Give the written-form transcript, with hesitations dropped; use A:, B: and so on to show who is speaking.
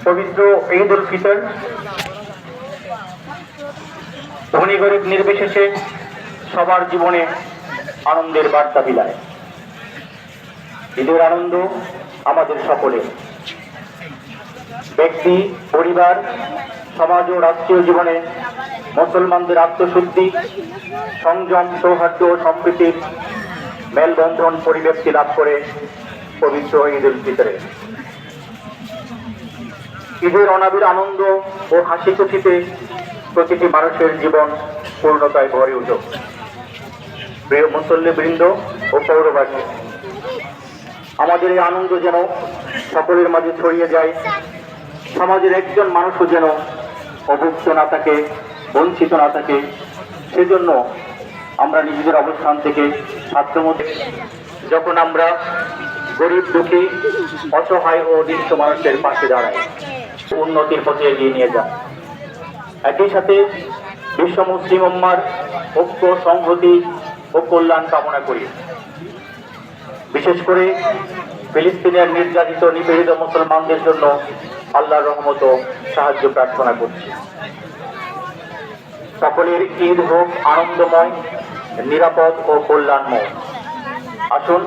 A: পবিত্র ঈদ উল ফিতর ধনী গরিব নির্বিশেষে সবার জীবনে আনন্দের বার্তা বিলায়। ঈদের আনন্দ আমাদের সকলের, ব্যক্তি, পরিবার, সমাজ ও রাষ্ট্রীয় জীবনে মুসলমানদের আত্মশুদ্ধি, সংযম, সৌহার্দ্য ও সম্প্রীতির মেলবন্ধন পরিব্যক্তি লাভ করে পবিত্র ঈদ উল ফিতরে। ঈদের অনাবিল আনন্দ ও হাসি খুশিতে প্রতিটি মানুষের জীবন পূর্ণতায় ভরে উঠুক। প্রিয় মুসল্লিবৃন্দ ও পৌরবাসী, আমাদের এই আনন্দ যেন সকলের মাঝে ছড়িয়ে যায়, সমাজের একজন মানুষও যেন অভুক্ত না থাকে, বঞ্চিত না থাকে। সেজন্য আমরা নিজেদের অবস্থান থেকে সাধ্যমতো যখন আমরা গরিব, দুঃখী, অসহায় ও নিঃস্ব মানুষের পাশে দাঁড়াই, উন্নতির পথে এগিয়ে নিয়ে যান। একই সাথে বিশ্ব মুসলিম উম্মার ঐক্য, সংহতি ও কল্যাণ কামনা করি। বিশেষ করে ফিলিস্তিনের নির্যাতিত, নিপীড়িত মুসলমানদের জন্য আল্লাহর রহমত ও সাহায্য প্রার্থনা করছি। সকলের ঈদ হোক আনন্দময়, নিরাপদ ও কল্যাণময়। আসুন